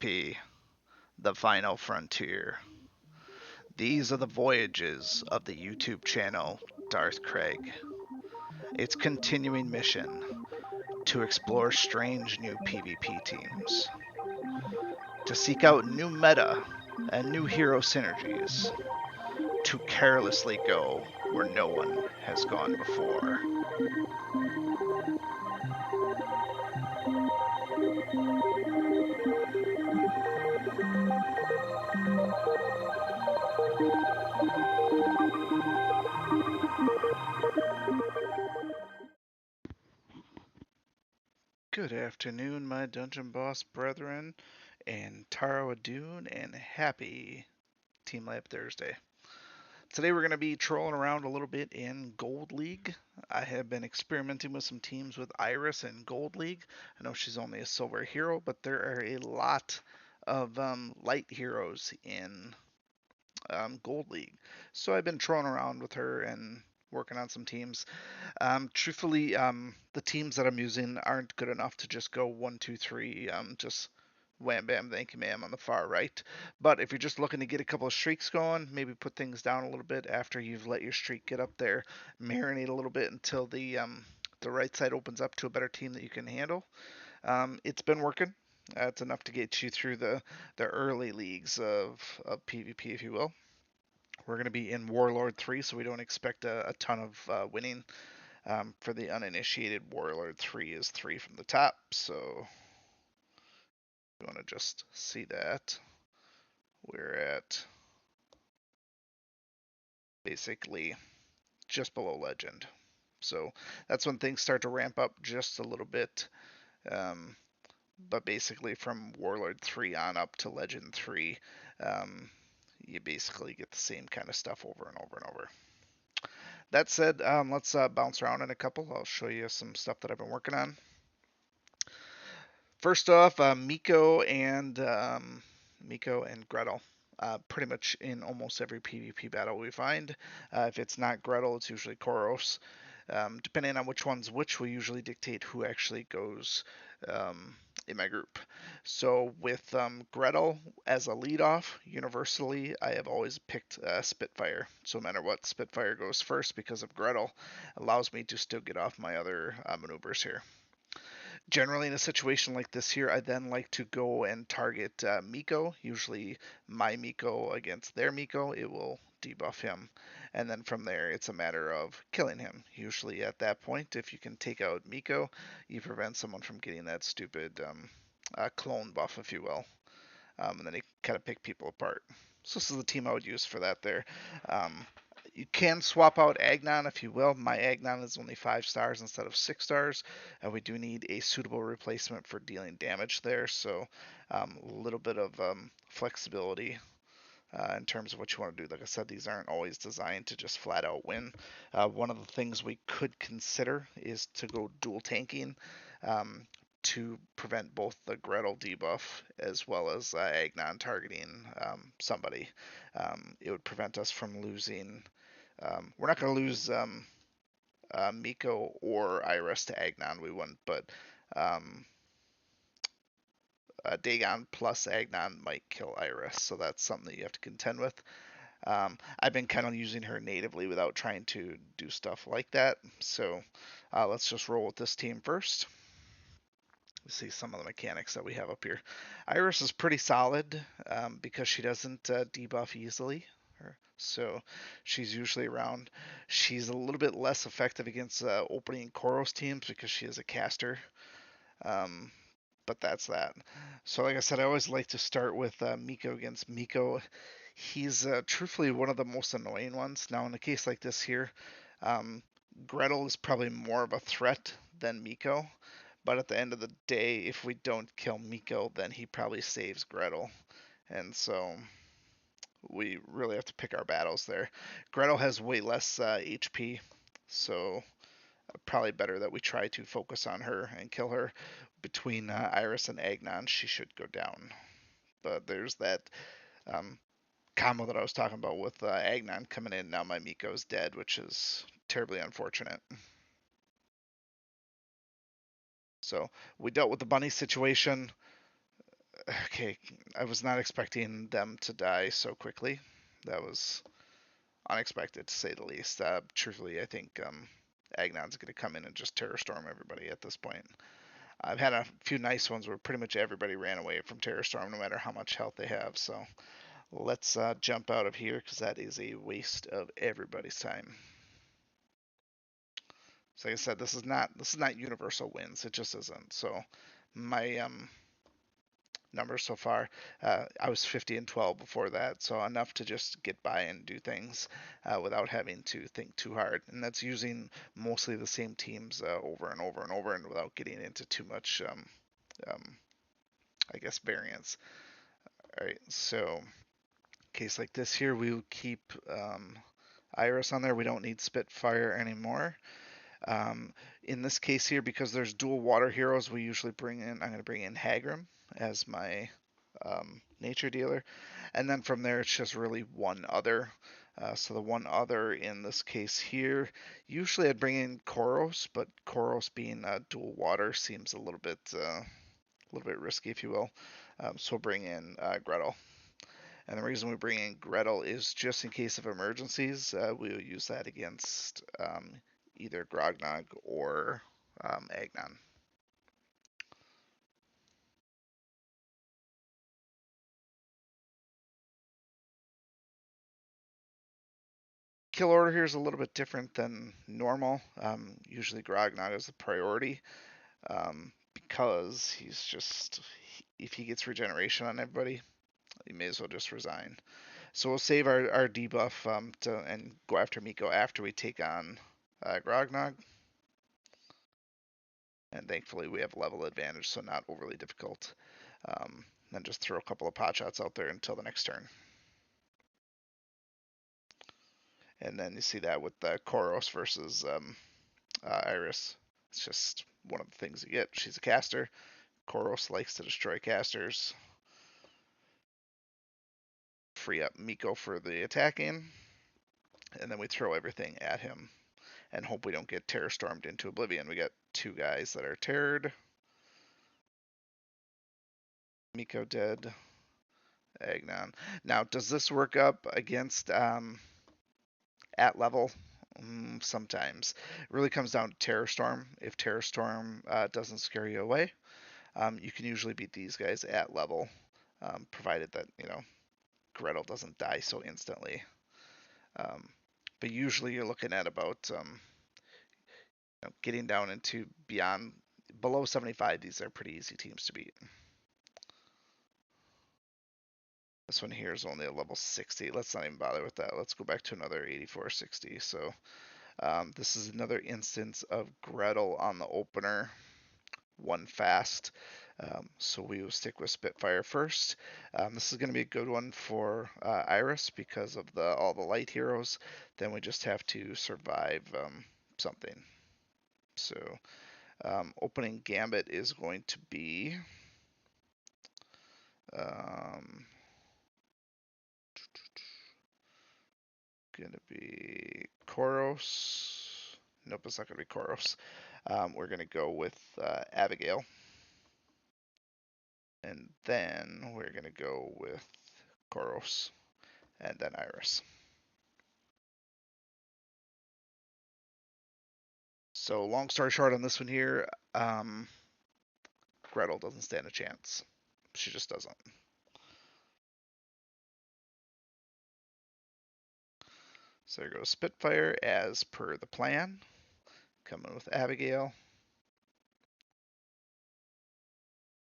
PvP, the final frontier. These are the voyages of the YouTube channel Darth Craig. Its continuing mission to explore strange new PvP teams, to seek out new meta and new hero synergies, to carelessly go where no one has gone before. Good afternoon, my dungeon boss brethren, and Taro Adun, and happy Team Lab Thursday. Today we're going to be trolling around a little bit in Gold League. I have been experimenting with some teams with Iris in Gold League. I know she's only a silver hero, but there are a lot of light heroes in Gold League. So I've been trolling around with her and working on some teams. Truthfully, the teams that I'm using aren't good enough to just go 1, 2, 3, just wham bam thank you ma'am on the far right. But if you're just looking to get a couple of streaks going, maybe put things down a little bit after you've let your streak get up there, marinate a little bit until the right side opens up to a better team that you can handle. It's been working. It's enough to get you through the early leagues of PvP, if you will. We're going to be in Warlord 3, so we don't expect a ton of winning. For the uninitiated, Warlord 3 is 3 from the top, so you want to just see that. We're at basically just below Legend. So that's when things start to ramp up just a little bit. Um, but basically from Warlord 3 on up to Legend 3, you basically get the same kind of stuff over and over and over. That said, let's bounce around in a couple. I'll show you some stuff that I've been working on. First off, Miko and Gretel. Pretty much in almost every PvP battle we find. If it's not Gretel, it's usually Koros. Depending on which one's which, will usually dictate who actually goes in my group. So with Gretel as a leadoff, universally, I have always picked Spitfire. So no matter what, Spitfire goes first because of Gretel. Allows me to still get off my other maneuvers here. Generally, in a situation like this here, I then like to go and target Miko, usually my Miko against their Miko. It will debuff him. And then from there, it's a matter of killing him. Usually at that point, if you can take out Miko, you prevent someone from getting that stupid clone buff, if you will. And then you kind of pick people apart. So this is the team I would use for that there. You can swap out Agnon if you will. My Agnon is only 5 stars instead of 6 stars. We do need a suitable replacement for dealing damage there, so a little bit of flexibility in terms of what you want to do. Like I said, these aren't always designed to just flat out win. One of the things we could consider is to go dual tanking. To prevent both the Gretel debuff as well as Agnon targeting somebody. It would prevent us from losing. We're not going to lose Miko or Iris to Agnon. We wouldn't, but Dagon plus Agnon might kill Iris, so that's something that you have to contend with. I've been kind of using her natively without trying to do stuff like that. So let's just roll with this team first. See some of the mechanics that we have up here. Iris is pretty solid because she doesn't debuff easily. So she's usually around. She's a little bit less effective against opening Koros teams because she is a caster. But that's that. So like I said, I always like to start with Miko against Miko. He's truthfully one of the most annoying ones. Now in a case like this here, Gretel is probably more of a threat than Miko. But at the end of the day, if we don't kill Miko, then he probably saves Gretel. And so we really have to pick our battles there. Gretel has way less HP, so probably better that we try to focus on her and kill her. Between Iris and Agnon, she should go down. But there's that combo that I was talking about with Agnon coming in. Now my Miko's dead, which is terribly unfortunate. So we dealt with the bunny situation. Okay, I was not expecting them to die so quickly. That was unexpected to say the least. Truthfully, I think Agnon's going to come in and just terror storm everybody at this point. I've had a few nice ones where pretty much everybody ran away from terror storm, no matter how much health they have. So let's jump out of here because that is a waste of everybody's time. So like I said, this is not universal wins. It just isn't. So my numbers so far, I was 50 and 12 before that, so enough to just get by and do things without having to think too hard. And that's using mostly the same teams over and over and over, and without getting into too much, um, I guess, variance. All right, so case like this here, we will keep Iris on there. We don't need Spitfire anymore. Um, in this case here, because there's dual water heroes, we usually bring in, I'm going to bring in Hagram as my nature dealer. And then from there, it's just really one other. So the one other in this case here, usually I'd bring in Koros, but Koros being dual water seems a little bit risky, if you will. So we'll bring in Gretel. And the reason we bring in Gretel is just in case of emergencies, we'll use that against either Grognog or Agnon. Kill order here is a little bit different than normal. Usually Grognog is the priority because he's just, if he gets regeneration on everybody, he may as well just resign. So we'll save our debuff and go after Miko after we take on Grognog. And thankfully we have level advantage, so not overly difficult. Then just throw a couple of pot shots out there until the next turn. And then you see that with the Koros versus Iris. It's just one of the things you get. She's a caster. Koros likes to destroy casters. Free up Miko for the attacking. And then we throw everything at him and hope we don't get terror stormed into oblivion. We got two guys that are terrored. Miko dead. Agnon. Now, does this work up against at level? Sometimes. It really comes down to Terror Storm. If Terror Storm doesn't scare you away, you can usually beat these guys at level, provided that, Gretel doesn't die so instantly. Um, but usually you're looking at about getting down into beyond, below 75, these are pretty easy teams to beat. This one here is only a level 60. Let's not even bother with that. Let's go back to another 8460. So this is another instance of Gretel on the opener, one fast. So we will stick with Spitfire first. This is going to be a good one for Iris because of all the light heroes. Then we just have to survive something. So opening gambit is going to be um, Koros. Nope, it's not going to be Koros. We're going to go with Abigail. And then we're going to go with Koros. And then Iris. So long story short on this one here, Gretel doesn't stand a chance. She just doesn't. So there goes Spitfire as per the plan. Coming with Abigail.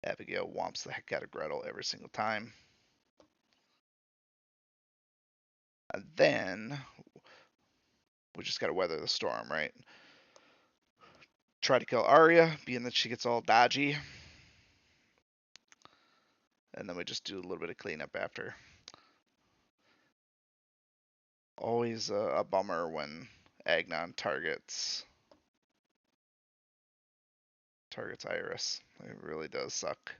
Abigail whomps the heck out of Gretel every single time. And then we just gotta weather the storm, right? Try to kill Arya, being that she gets all dodgy. And then we just do a little bit of cleanup after. Always a bummer when Agnon targets Iris. It really does suck.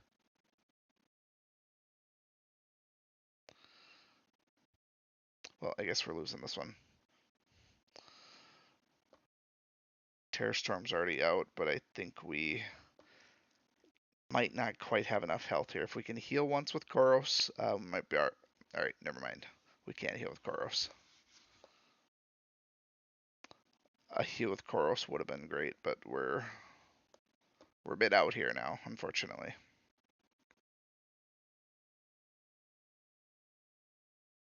Well, I guess we're losing this one. Terror Storm's already out, but I think we Might not quite have enough health here. If we can heal once with Koros, might be alright, never mind. We can't heal with Koros. A heal with Koros would have been great, but we're a bit out here now, unfortunately.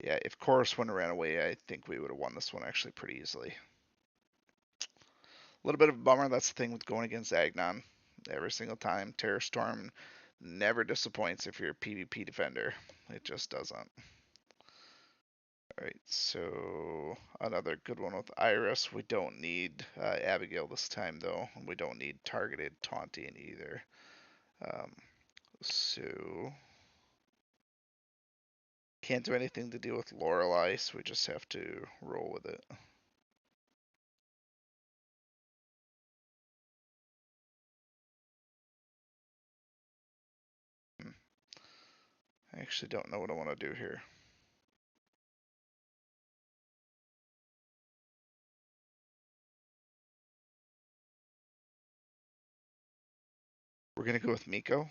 Yeah, if Koros wouldn't have ran away, I think we would have won this one actually pretty easily. A little bit of a bummer. That's the thing with going against Agnon. Every single time, Terror Storm never disappoints if you're a PvP defender. It just doesn't. Alright, so another good one with Iris. We don't need Abigail this time, though. We don't need targeted taunting either. Um, so can't do anything to deal with Lorelei, so we just have to roll with it. I actually don't know what I want to do here. We're going to go with Miko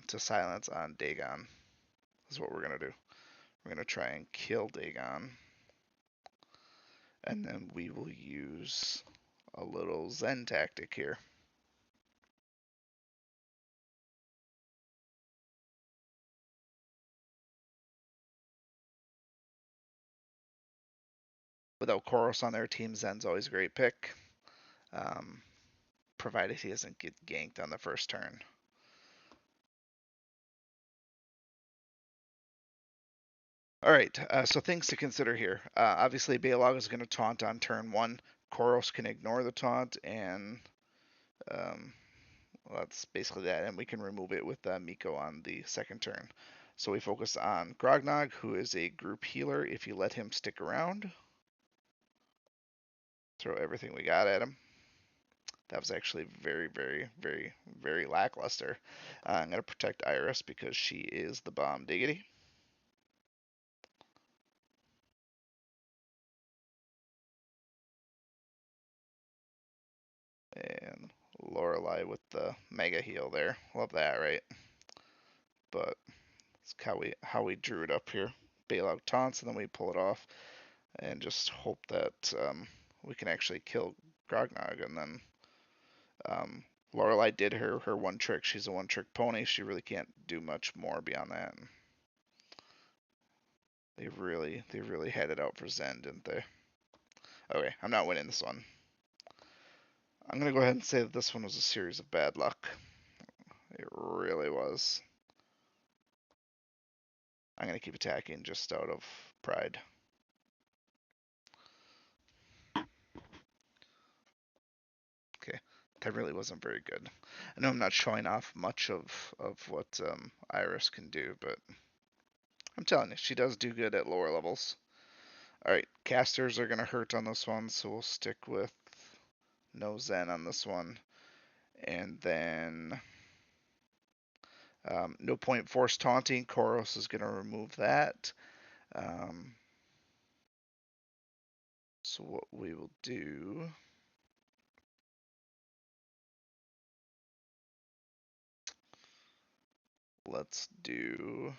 to silence on Dagon. Is what we're going to do. We're going to try and kill Dagon. And then we will use a little Zen tactic here. Without Koros on their team, Zen's always a great pick. Provided he doesn't get ganked on the first turn. Alright, so things to consider here. Obviously, Balog is going to taunt on turn 1. Koros can ignore the taunt, and well, that's basically that. And we can remove it with Miko on the second turn. So we focus on Grognog, who is a group healer if you let him stick around. Throw everything we got at him. That was actually very, very, very, very lackluster. I'm going to protect Iris because she is the bomb diggity. And Lorelei with the mega heal there. Love that, right? But it's how we drew it up here. Bail out taunts and then we pull it off and just hope that we can actually kill Grognog. And then Lorelei did her one trick. She's a one trick pony. She really can't do much more beyond that. They really had it out for Zen, didn't they? Okay, I'm not winning this one. I'm gonna go ahead and say that this one was a series of bad luck. It really was. I'm gonna keep attacking just out of pride. Okay, that really wasn't very good. I know I'm not showing off much of what Iris can do, but I'm telling you, she does do good at lower levels. Alright, casters are gonna hurt on this one, so we'll stick with no Zen on this one. And then no point force taunting. Koros is gonna remove that. So what we will do, let's do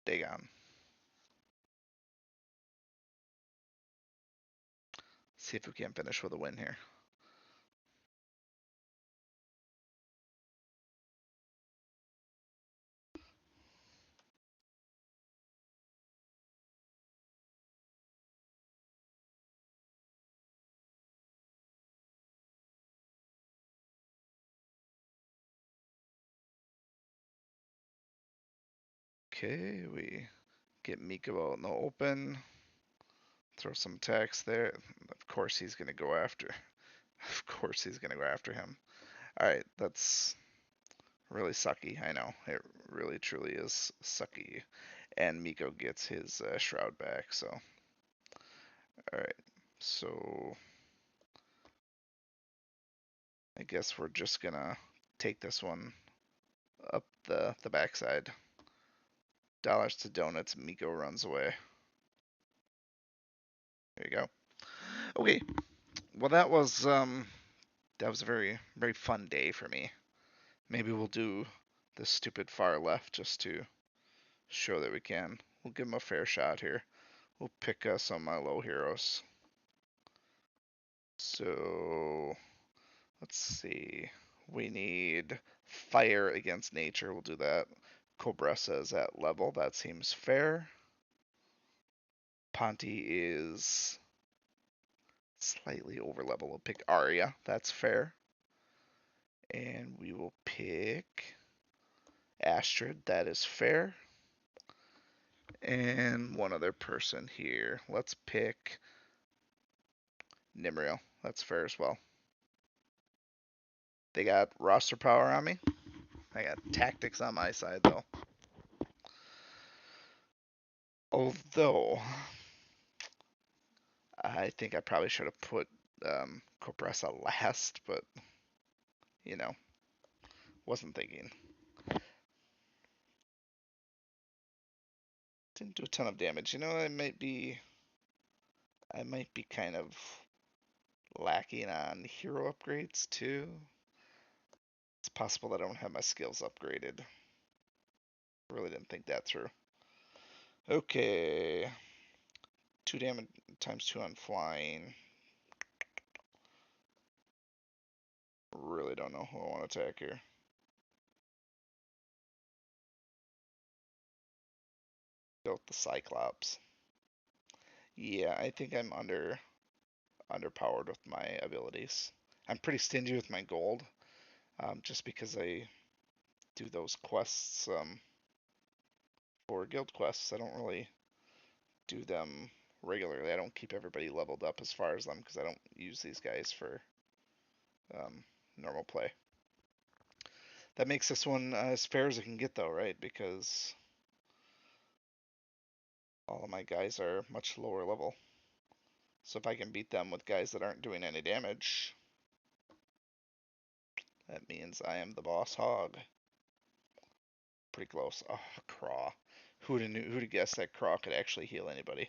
Dagon. See if we can finish with a win here. Okay, we get Miko out in the open. Throw some attacks there. Of course he's gonna go after. Of course he's gonna go after him. Alright, that's really sucky. I know. It really truly is sucky. And Miko gets his shroud back, so. Alright. So I guess we're just gonna take this one up the backside. Dollars to donuts, Miko runs away. There you go. Okay. Well, that was That was a very, very fun day for me. Maybe we'll do the stupid far left just to show that we can. We'll give them a fair shot here. We'll pick some of my low heroes. So let's see. We need fire against nature. We'll do that. Cobressa is at level. That seems fair. Ponti is slightly over level. We'll pick Arya. That's fair. And we will pick Astrid. That is fair. And one other person here. Let's pick Nimril. That's fair as well. They got roster power on me. I got tactics on my side, though. Although, I think I probably should have put Copressa last, but, you know, wasn't thinking. Didn't do a ton of damage. You know, I might be kind of lacking on hero upgrades, too. It's possible that I don't have my skills upgraded. Really didn't think that through. Okay. 2 damage times 2 on flying. Really don't know who I want to attack here. Go with the Cyclops. Yeah, I think I'm underpowered with my abilities. I'm pretty stingy with my gold, just because I do those quests for guild quests. I don't really do them regularly. I don't keep everybody leveled up as far as them because I don't use these guys for normal play. That makes this one as fair as it can get, though, right? Because all of my guys are much lower level. So if I can beat them with guys that aren't doing any damage, that means I am the boss hog. Pretty close. Oh, Craw. Who'd have guessed that Craw could actually heal anybody?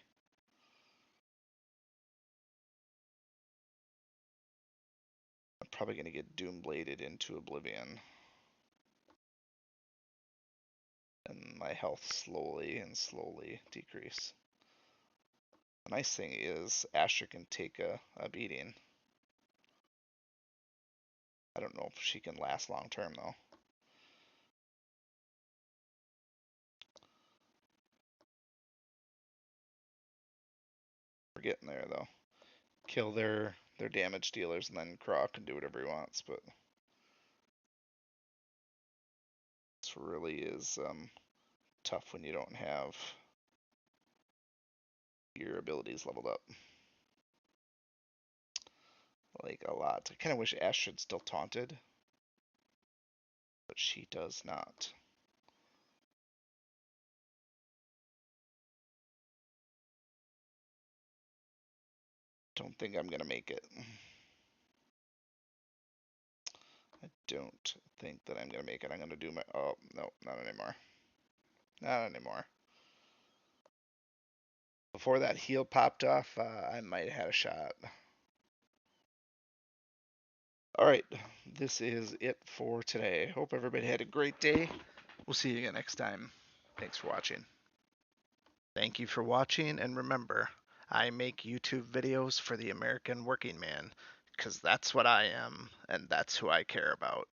I'm probably gonna get Doom Bladed into oblivion. And my health slowly and slowly decrease. The nice thing is Asher can take a beating. I don't know if she can last long term though. We're getting there though. Kill their damage dealers and then Craw can do whatever he wants, but this really is tough when you don't have your abilities leveled up. Like a lot. I kind of wish Astrid still taunted, but she does not. Don't think I'm gonna make it. I don't think that I'm gonna make it. I'm gonna do my. Oh no, not anymore. Not anymore. Before that heal popped off, I might have had a shot. All right, this is it for today. Hope everybody had a great day. We'll see you again next time. Thanks for watching. Thank you for watching, and remember, I make YouTube videos for the American working man, because that's what I am, and that's who I care about.